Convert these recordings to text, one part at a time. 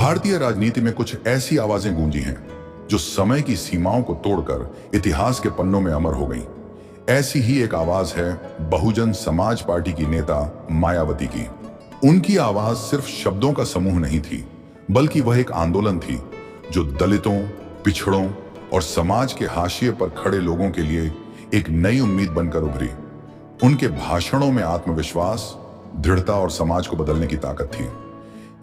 भारतीय राजनीति में कुछ ऐसी आवाजें गूंजी हैं जो समय की सीमाओं को तोड़कर इतिहास के पन्नों में अमर हो गईं। ऐसी ही एक आवाज है बहुजन समाज पार्टी की नेता मायावती की। उनकी आवाज सिर्फ शब्दों का समूह नहीं थी, बल्कि वह एक आंदोलन थी जो दलितों, पिछड़ों और समाज के हाशिए पर खड़े लोगों के लिए एक नई उम्मीद बनकर उभरी। उनके भाषणों में आत्मविश्वास, दृढ़ता और समाज को बदलने की ताकत थी।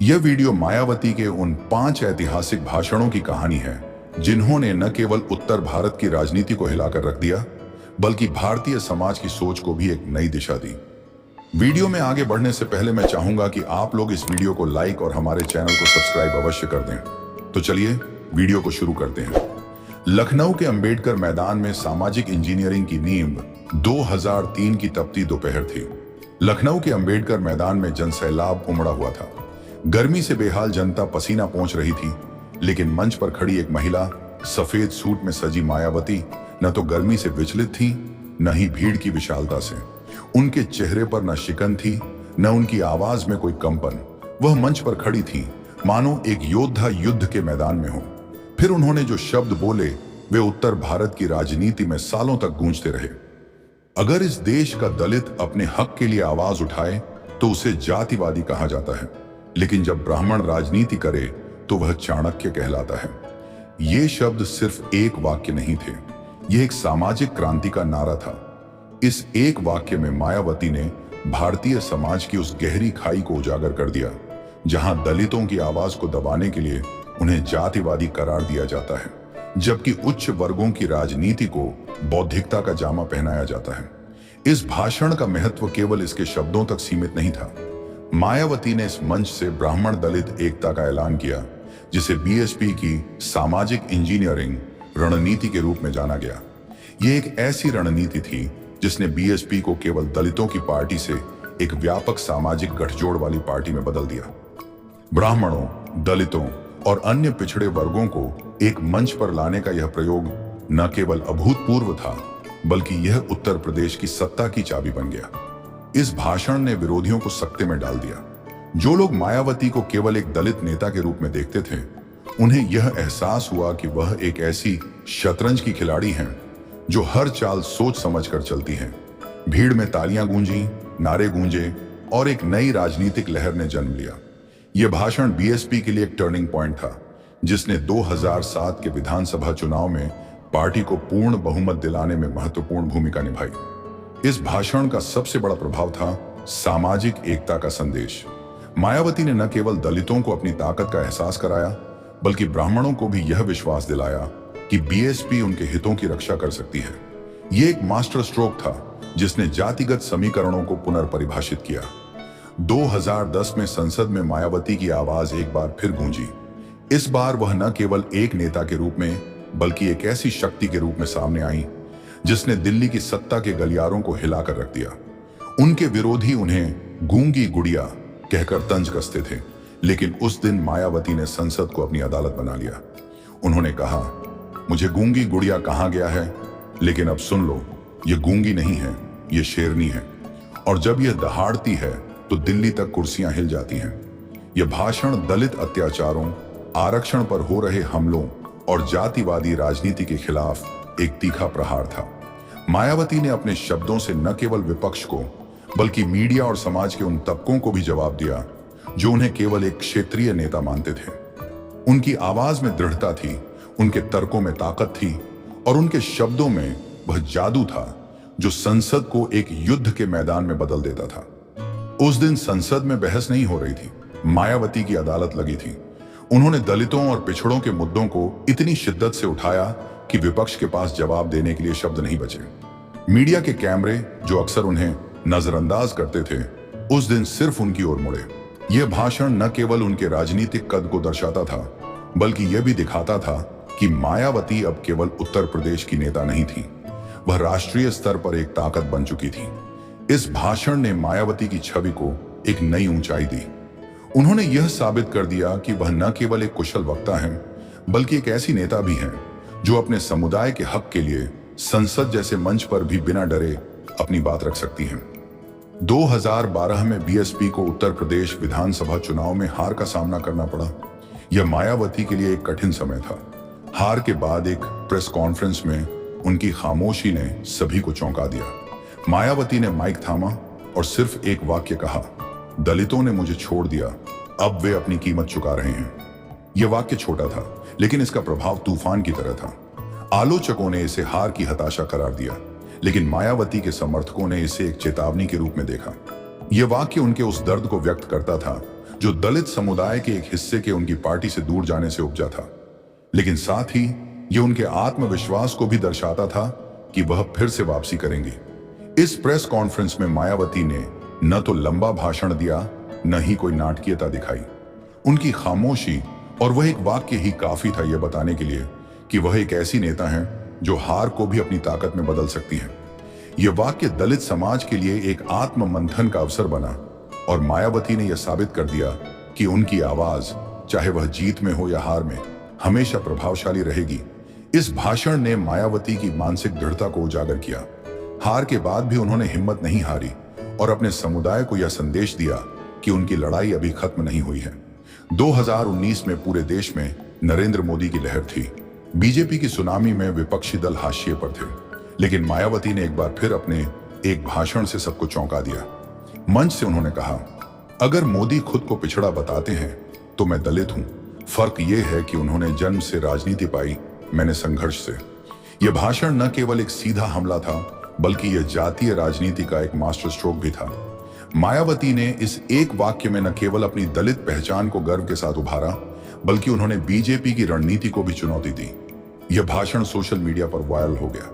यह वीडियो मायावती के उन 5 ऐतिहासिक भाषणों की कहानी है जिन्होंने न केवल उत्तर भारत की राजनीति को हिलाकर रख दिया, बल्कि भारतीय समाज की सोच को भी एक नई दिशा दी। वीडियो में आगे बढ़ने से पहले मैं चाहूंगा कि आप लोग इस वीडियो को लाइक और हमारे चैनल को सब्सक्राइब अवश्य कर दें। तो चलिए वीडियो को शुरू करते हैं। लखनऊ के अंबेडकर मैदान में सामाजिक इंजीनियरिंग की नींव 2003 की तपती दोपहर थी। लखनऊ के अंबेडकर मैदान में जनसैलाब उमड़ा हुआ था। गर्मी से बेहाल जनता पसीना पोंछ रही थी, लेकिन मंच पर खड़ी एक महिला सफेद सूट में सजी मायावती न तो गर्मी से विचलित थी, न ही भीड़ की विशालता से। उनके चेहरे पर न शिकन थी, न उनकी आवाज में कोई कंपन। वह मंच पर खड़ी थी मानो एक योद्धा युद्ध के मैदान में हो। फिर उन्होंने जो शब्द बोले वे उत्तर भारत की राजनीति में सालों तक गूंजते रहे। अगर इस देश का दलित अपने हक के लिए आवाज उठाए तो उसे जातिवादी कहा जाता है, लेकिन जब ब्राह्मण राजनीति करे तो वह चाणक्य कहलाता है। ये शब्द सिर्फ एक वाक्य नहीं थे, यह एक सामाजिक क्रांति का नारा था। इस एक वाक्य में मायावती ने भारतीय समाज की उस गहरी खाई को उजागर कर दिया जहां दलितों की आवाज को दबाने के लिए उन्हें जातिवादी करार दिया जाता है, जबकि उच्च वर्गों की राजनीति को बौद्धिकता का जामा पहनाया जाता है। इस भाषण का महत्व केवल इसके शब्दों तक सीमित नहीं था। मायावती ने इस मंच से ब्राह्मण दलित एकता का ऐलान किया, जिसे बीएसपी की सामाजिक इंजीनियरिंग रणनीति के रूप में जाना गया। यह एक ऐसी रणनीति थी जिसने बीएसपी को केवल दलितों की पार्टी से एक व्यापक सामाजिक गठजोड़ वाली पार्टी में बदल दिया। ब्राह्मणों, दलितों और अन्य पिछड़े वर्गों को एक मंच पर लाने का यह प्रयोग न केवल अभूतपूर्व था, बल्कि यह उत्तर प्रदेश की सत्ता की चाबी बन गया। इस भाषण ने विरोधियों को सकते में डाल दिया। जो लोग मायावती को केवल एक दलित नेता के रूप में देखते थे, उन्हें यह एहसास हुआ कि वह एक ऐसी शतरंज की खिलाड़ी हैं जो हर चाल सोच समझकर चलती है। भीड़ में तालियां गूंजी, नारे गूंजे और एक नई राजनीतिक लहर ने जन्म लिया। यह भाषण बीएसपी के लिए एक टर्निंग पॉइंट था, जिसने 2007 के विधानसभा चुनाव में पार्टी को पूर्ण बहुमत दिलाने में महत्वपूर्ण भूमिका निभाई। इस भाषण का सबसे बड़ा प्रभाव था सामाजिक एकता का संदेश। मायावती ने न केवल दलितों को अपनी ताकत का एहसास कराया, बल्कि ब्राह्मणों को भी यह विश्वास दिलाया कि बीएसपी उनके हितों की रक्षा कर सकती है। यह एक मास्टर स्ट्रोक था जिसने जातिगत समीकरणों को पुनर्परिभाषित किया। 2010 में संसद में मायावती की आवाज एक बार फिर गूंजी। इस बार वह न केवल एक नेता के रूप में, बल्कि एक ऐसी शक्ति के रूप में सामने आई जिसने दिल्ली की सत्ता के गलियारों को हिलाकर रख दिया। उनके विरोधी उन्हें गूंगी गुड़िया कहकर तंज कसते थे, लेकिन उस दिन मायावती ने संसद को अपनी अदालत बना लिया। उन्होंने कहा, मुझे गूंगी गुड़िया कहा गया है, लेकिन अब सुन लो, ये गूंगी नहीं है, ये शेरनी है, और जब यह दहाड़ती है तो दिल्ली तक कुर्सियां हिल जाती हैं। यह भाषण दलित अत्याचारों, आरक्षण पर हो रहे हमलों और जातिवादी राजनीति के खिलाफ एक तीखा प्रहार था। मायावती ने अपने शब्दों से न केवल विपक्ष को, बल्कि मीडिया और समाज के उन तबकों को भी जवाब दिया जो उन्हें केवल एक क्षेत्रीय नेता मानते थे। उनकी आवाज में दृढ़ता थी, उनके तर्कों में ताकत थी और उनके शब्दों में वह जादू था जो संसद को एक युद्ध के मैदान में बदल देता था। उस दिन संसद में बहस नहीं हो रही थी, मायावती की अदालत लगी थी। उन्होंने दलितों और पिछड़ों के मुद्दों को इतनी शिद्दत से उठाया कि विपक्ष के पास जवाब देने के लिए शब्द नहीं बचे। मीडिया के कैमरे, जो अक्सर उन्हें नजरअंदाज करते थे, उस दिन सिर्फ उनकी ओर मुड़े। यह भाषण न केवल उनके राजनीतिक कद को दर्शाता था, बल्कि यह भी दिखाता था कि मायावती अब केवल उत्तर प्रदेश की नेता नहीं थी, वह राष्ट्रीय स्तर पर एक ताकत बन चुकी थी। इस भाषण ने मायावती की छवि को एक नई ऊंचाई दी। उन्होंने यह साबित कर दिया कि वह न केवल एक कुशल वक्ता हैं, बल्कि एक ऐसी नेता भी हैं जो अपने समुदाय के हक के लिए संसद जैसे मंच पर भी बिना डरे अपनी बात रख सकती हैं। 2012 में बीएसपी को उत्तर प्रदेश विधानसभा चुनाव में हार का सामना करना पड़ा। यह मायावती के लिए एक कठिन समय था। हार के बाद एक प्रेस कॉन्फ्रेंस में उनकी खामोशी ने सभी को चौंका दिया। मायावती ने माइक थामा और सिर्फ एक वाक्य कहा, दलितों ने मुझे छोड़ दिया, अब वे अपनी कीमत चुका रहे हैं। यह वाक्य छोटा था, लेकिन इसका प्रभाव तूफान की तरह था। आलोचकों ने इसे हार की हताशा करार दिया, लेकिन मायावती के समर्थकों ने इसे एक चेतावनी के रूप में देखा। यह वाक्य उनके उस दर्द को व्यक्त करता था जो दलित समुदाय के एक हिस्से के उनकी पार्टी से दूर जाने से उपजा था, लेकिन साथ ही यह उनके आत्मविश्वास को भी दर्शाता था कि वह फिर से वापसी करेंगी। इस प्रेस कॉन्फ्रेंस में मायावती ने न तो लंबा भाषण दिया, न ही कोई नाटकीयता दिखाई। उनकी खामोशी और वह एक वाक्य ही काफी था यह बताने के लिए कि वह एक ऐसी नेता हैं जो हार को भी अपनी ताकत में बदल सकती है। यह वाक्य दलित समाज के लिए एक आत्म मंथन का अवसर बना और मायावती ने यह साबित कर दिया कि उनकी आवाज, चाहे वह जीत में हो या हार में, हमेशा प्रभावशाली रहेगी। इस भाषण ने मायावती की मानसिक दृढ़ता को उजागर किया। हार के बाद भी उन्होंने हिम्मत नहीं हारी और अपने समुदाय को यह संदेश दिया कि उनकी लड़ाई अभी खत्म नहीं हुई है। 2019 में पूरे देश में नरेंद्र मोदी की लहर थी। बीजेपी की सुनामी में विपक्षी दल हाशिए पर थे, लेकिन मायावती ने एक बार फिर अपने एक भाषण से सबको चौंका दिया। मंच से उन्होंने कहा, अगर मोदी खुद को पिछड़ा बताते हैं तो मैं दलित हूं। फर्क यह है कि उन्होंने जन्म से राजनीति पाई, मैंने संघर्ष से। यह भाषण न केवल एक सीधा हमला था, बल्कि यह जातीय राजनीति का एक मास्टर स्ट्रोक भी था। मायावती ने इस एक वाक्य में न केवल अपनी दलित पहचान को गर्व के साथ उभारा, बल्कि उन्होंने बीजेपी की रणनीति को भी चुनौती दी। यह भाषण सोशल मीडिया पर वायरल हो गया।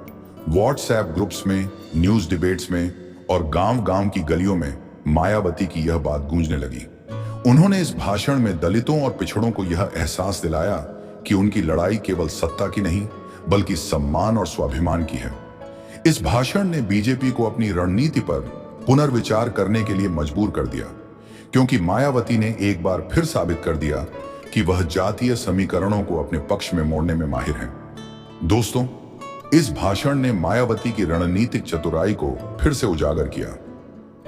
व्हाट्सएप ग्रुप्स में, न्यूज डिबेट्स में और गांव-गांव की गलियों में मायावती की यह बात गूंजने लगी। उन्होंने इस भाषण में दलितों और पिछड़ों को यह एहसास दिलाया कि उनकी लड़ाई केवल सत्ता की नहीं, बल्कि सम्मान और स्वाभिमान की है। इस भाषण ने बीजेपी को अपनी रणनीति पर पुनर्विचार करने के लिए मजबूर कर दिया, क्योंकि मायावती ने एक बार फिर साबित कर दिया कि वह जातीय समीकरणों को अपने पक्ष में मोड़ने में माहिर हैं। दोस्तों, इस भाषण ने मायावती की रणनीतिक चतुराई को फिर से उजागर किया।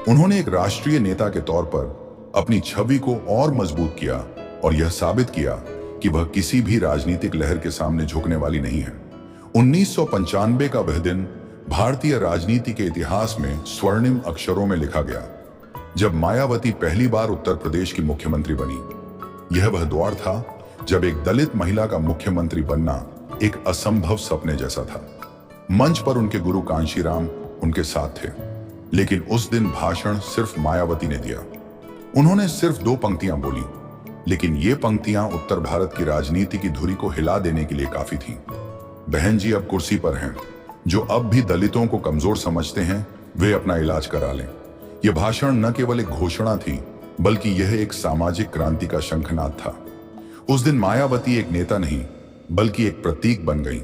उन्होंने एक राष्ट्रीय नेता के तौर पर अपनी छवि को और मजबूत किया और यह साबित किया कि वह किसी भी राजनीतिक लहर के सामने झुकने वाली नहीं है। 1995 का वह दिन भारतीय राजनीति के इतिहास में स्वर्णिम अक्षरों में लिखा गया, जब मायावती पहली बार उत्तर प्रदेश की मुख्यमंत्री बनी। यह वह दौर था जब एक दलित महिला का मुख्यमंत्री बनना एक असंभव सपने जैसा था। मंच पर उनके गुरु कांशीराम उनके साथ थे, लेकिन उस दिन भाषण सिर्फ मायावती ने दिया। उन्होंने सिर्फ 2 पंक्तियां बोली, लेकिन ये पंक्तियां उत्तर भारत की राजनीति की धुरी को हिला देने के लिए काफी थीं। बहन जी अब कुर्सी पर हैं, जो अब भी दलितों को कमजोर समझते हैं, वे अपना इलाज करा लें। यह भाषण न केवल एक घोषणा थी, बल्कि यह एक सामाजिक क्रांति का शंखनाद था। उस दिन मायावती एक नेता नहीं, बल्कि एक प्रतीक बन गई,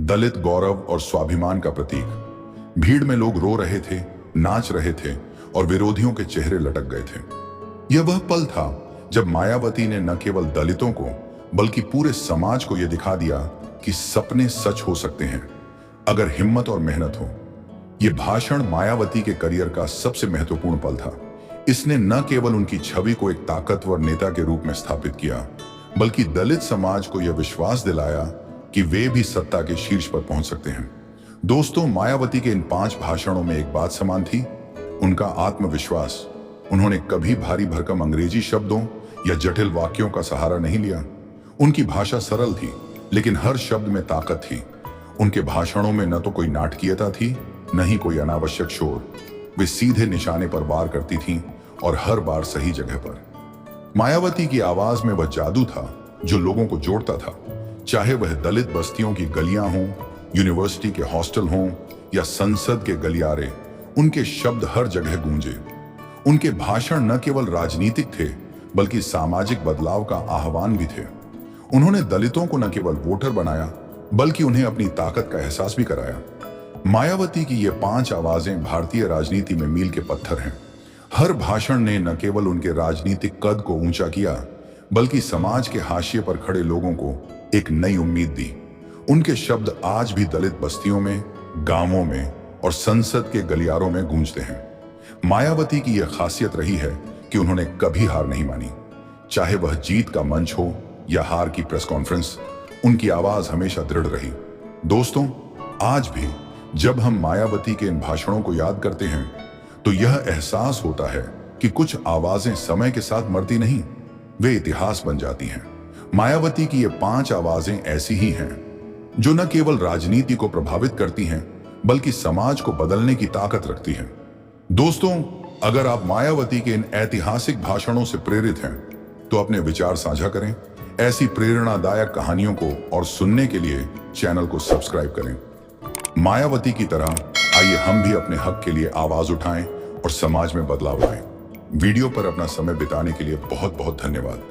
दलित गौरव और स्वाभिमान का प्रतीक। भीड़ में लोग रो रहे थे, नाच रहे थे और विरोधियों के चेहरे लटक गए थे। यह वह पल था जब मायावती ने न केवल दलितों को, बल्कि पूरे समाज को यह दिखा दिया कि सपने सच हो सकते हैं अगर हिम्मत और मेहनत हो। यह भाषण मायावती के करियर का सबसे महत्वपूर्ण पल था। इसने न केवल उनकी छवि को एक ताकतवर नेता के रूप में स्थापित किया, बल्कि दलित समाज को यह विश्वास दिलाया कि वे भी सत्ता के शीर्ष पर पहुंच सकते हैं। दोस्तों, मायावती के इन 5 भाषणों में एक बात समान थी, उनका आत्मविश्वास। उन्होंने कभी भारी भरकम अंग्रेजी शब्दों या जटिल वाक्यों का सहारा नहीं लिया। उनकी भाषा सरल थी, लेकिन हर शब्द में ताकत थी। उनके भाषणों में न तो कोई नाटकीयता थी, न ही कोई अनावश्यक शोर। वे सीधे निशाने पर वार करती थीं और हर बार सही जगह पर। मायावती की आवाज में वह जादू था जो लोगों को जोड़ता था, चाहे वह दलित बस्तियों की गलियां हों, यूनिवर्सिटी के हॉस्टल हों या संसद के गलियारे। उनके शब्द हर जगह गूंजे। उनके भाषण न केवल राजनीतिक थे, बल्कि सामाजिक बदलाव का आह्वान भी थे। उन्होंने दलितों को न केवल वोटर बनाया, बल्कि उन्हें अपनी ताकत का एहसास भी कराया। मायावती की ये 5 आवाजें भारतीय राजनीति में मील के पत्थर हैं। हर भाषण ने न केवल उनके राजनीतिक कद को ऊंचा किया, बल्कि समाज के हाशिए पर खड़े लोगों को एक नई उम्मीद दी। उनके शब्द आज भी दलित बस्तियों में, गांवों में और संसद के गलियारों में गूंजते हैं। मायावती की यह खासियत रही है कि उन्होंने कभी हार नहीं मानी, चाहे वह जीत का मंच हो या हार की प्रेस कॉन्फ्रेंस, उनकी आवाज हमेशा दृढ़ रही। दोस्तों, आज भी जब हम मायावती के इन भाषणों को याद करते हैं तो यह एहसास होता है कि कुछ आवाजें समय के साथ मरती नहीं, वे इतिहास बन जाती हैं। मायावती की ये 5 आवाजें ऐसी ही हैं जो न केवल राजनीति को प्रभावित करती हैं बल्कि समाज को बदलने की ताकत रखती हैं। दोस्तों, अगर आप मायावती के इन ऐतिहासिक भाषणों से प्रेरित हैं तो अपने विचार साझा करें। ऐसी प्रेरणादायक कहानियों को और सुनने के लिए चैनल को सब्सक्राइब करें। मायावती की तरह आइए हम भी अपने हक के लिए आवाज उठाएं और समाज में बदलाव लाएं। वीडियो पर अपना समय बिताने के लिए बहुत बहुत धन्यवाद।